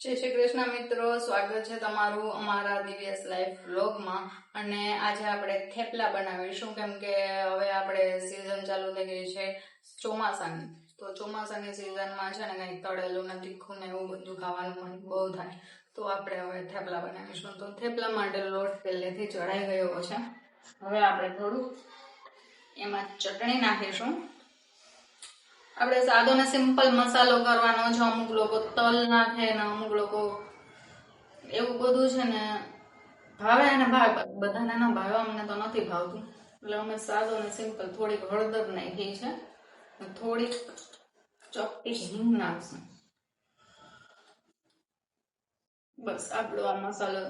જય શ્રી કૃષ્ણ મિત્રો, સ્વાગત છે તમારું અમારા દિવ્યસ લાઈફ વ્લોગમાં. અને આજે આપણે થેપલા બનાવીશું, કેમ કે હવે આપણે સીઝન ચાલુ થઈ ગઈ છે ચોમાસાની. તો ચોમાસાની સીઝનમાં છે ને કંઈક તળેલું ને તીખું ને એવું બધું ખાવાનું મન બહુ થાય. તો આપણે હવે થેપલા બનાવીશું. તો થેપલા માટે લોટ પહેલેથી ચડાઈ ગયો છે. હવે આપણે થોડું એમાં ચટણી નાખીશું. આપણે સાદો ને સિમ્પલ મસાલો કરવાનો છે. અમુક લોકો તલ નાખે ને અમુક લોકો એવું બધું છે ને ભાવે અને ભાવે, બધાને ના ભાવે, અમને તો નથી ભાવતું. એટલે અમે સાદો ને સિમ્પલ થોડીક હળદર નાખી છે, થોડીક ચપટી હિંગ નાખશું. બસ આપણો આ મસાલો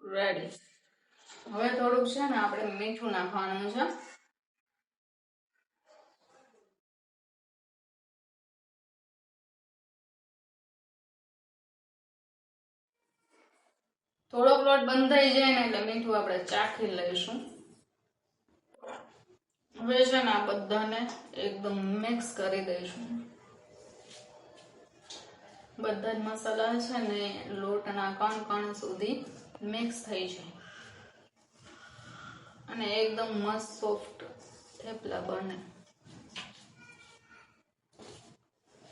રેડી. હવે થોડુંક છે ને આપણે મીઠું નાખવાનું છે. થોડોક લોટ બંધાઈ જાય ને એટલે મીઠું આપણે ચાખી લઈશું. હવે છે ને આ બધાને એકદમ મિક્સ કરી દઈશું. બધા જ મસાલા છે ને લોટના કણ સુધી મિક્સ થઈ જાય અને એકદમ મસ્ત સોફ્ટ થેપલા બને.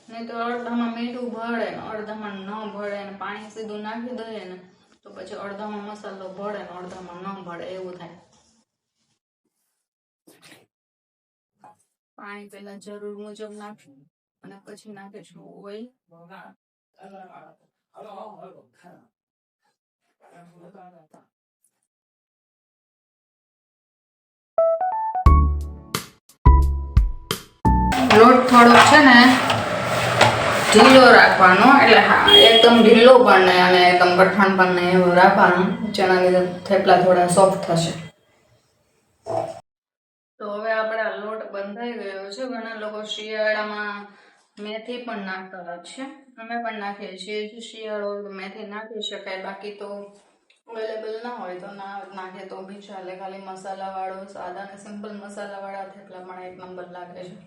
નહીં તો અડધામાં મીઠું ભળે ને અડધામાં ન ભળે ને પાણી સીધું નાખી દઈએ ને તો પછી અડધામાં મસાલો ભળે ને અડધામાં ન ભળે, એવું થાય. પાણી પેલા જરૂર મુજબ નાખશું અને પછી નાખીશું ઓઇલ. લોટ થોડોક છે ને ઢીલો રાખવાનો, એટલે હા એકદમ ઢીલો પણ નહીં અને એકદમ કઠણ પણ નહીં, એવું રાખવાનું, જેના લીધે થેપલા થોડા સોફ્ટ થશે. તો હવે આપણા લોટ બંધાઈ ગયો છે. ઘણા લોકો શિયાળામાં મેથી પણ નાખતા હોય છે, અમે પણ નાખીએ છીએ. શિયાળો મેથી નાખી શકાય, બાકી તો અવેલેબલ ના હોય તો ના નાખે તો બી ચાલે. ખાલી મસાલા વાળો સાદા અને સિમ્પલ મસાલા વાળા થેપલા પણ એક નંબર લાગે છે.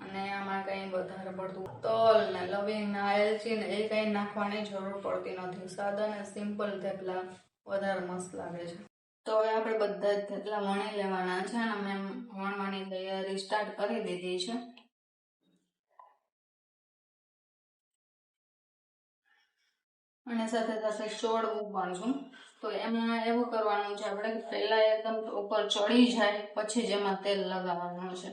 અને આમાં કંઈ વધારે પડતું તલ ને લવિંગ ને એલચી ને એ કંઈ નાખવાની જરૂર પડતી નથી. સાદા ને સિમ્પલ થેપલા વધારે મસ્ત લાગે છે. તો હવે આપણે બધા જ થેપલા વણી લેવાના છે અને મેં વણવાની તૈયારી સ્ટાર્ટ કરી દીધી છે. અને સાથે સાથે ચોળવું પણ છું. તો એમાં એવું કરવાનું છે આપણે કે પહેલા એકદમ ઉપર ચડી જાય પછી જ એમાં તેલ લગાવવાનું છે.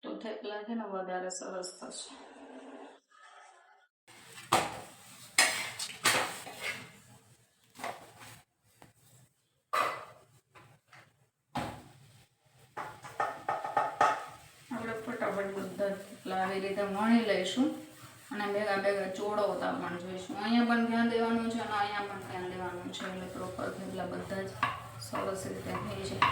તો થેપલા છે ને વધારે સરસ થશે. આપણે ફટાફટ બધા થેપલા આવી રીતે વણી લઈશું અને ભેગા ભેગા ચોળવતા પણ જોઈશું. અહીંયા પણ ધ્યાન દેવાનું છે અને અહીંયા પણ ધ્યાન દેવાનું છે, એટલે પ્રોપર થેપલા બધા જ સરસ રીતે થઈ જાય.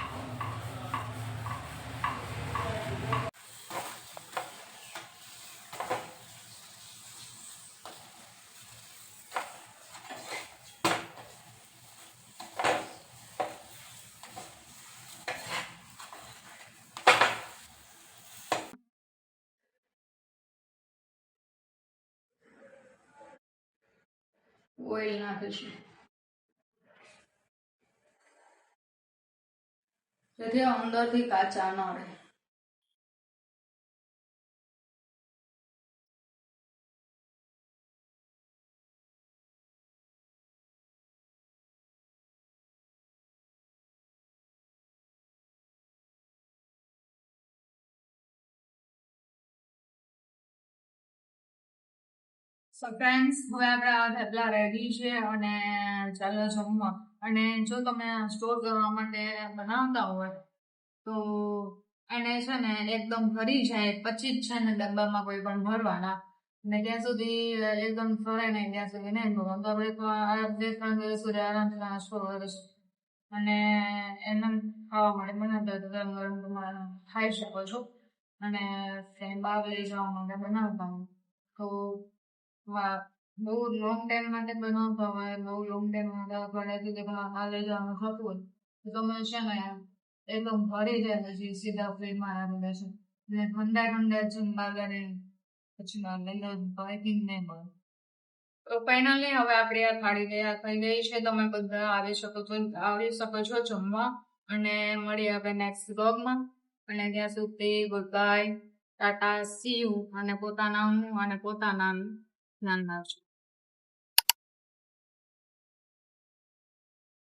ઓઇલ નાખીશું જેથી અંદરથી કાચા ન રહે. સો ફ્રેન્ડ્સ, હવે આપણા થેપલા રેડી છે અને ચાલો જમવા. અને જો તમે સ્ટોર કરવા માટે બનાવતા હોય તો એને છે ને એકદમ ભરી જાય પછી જ છે ને ડબ્બામાં કોઈ પણ ભરવાના, ને ત્યાં સુધી એકદમ ફરે નહીં ત્યાં સુધી નહીં ભરવાનું. તો આપણે 2-3 દિવસ સુધી આરામથી નાસ્તો કરીશું અને એને ખાવા માટે બનાવતા તો ગરમ ગરમ તમે ખાઈ શકો છો. અને બહાર લઈ જવા માટે બનાવતા હોય તો બહુ લોંગ ટાઈમ માટે બનાવતા હોય, બહુ લોંગ ટાઈમ માટે અઠવાડિયા સુધી પણ લઈ જવાનું થતું હોય તો તમે છે ને એકદમ ભરી જાય પછી સીધા ફ્રીજમાં રાખી દેશે. ને ઠંડા ઠંડા જમવા કરે પછી પાઇપિંગ નહીં મળે. ફાઇનલી હવે આપણી આ થાળી તૈયાર થઈ ગઈ છે. તમે બધા આવી શકો છો જમવા. અને મળીએ હવે નેક્સ્ટ બ્લોગમાં. અને ત્યાં સુધી good bye, Tata, C you. અને પોતાના ધ્યાન રાખજો.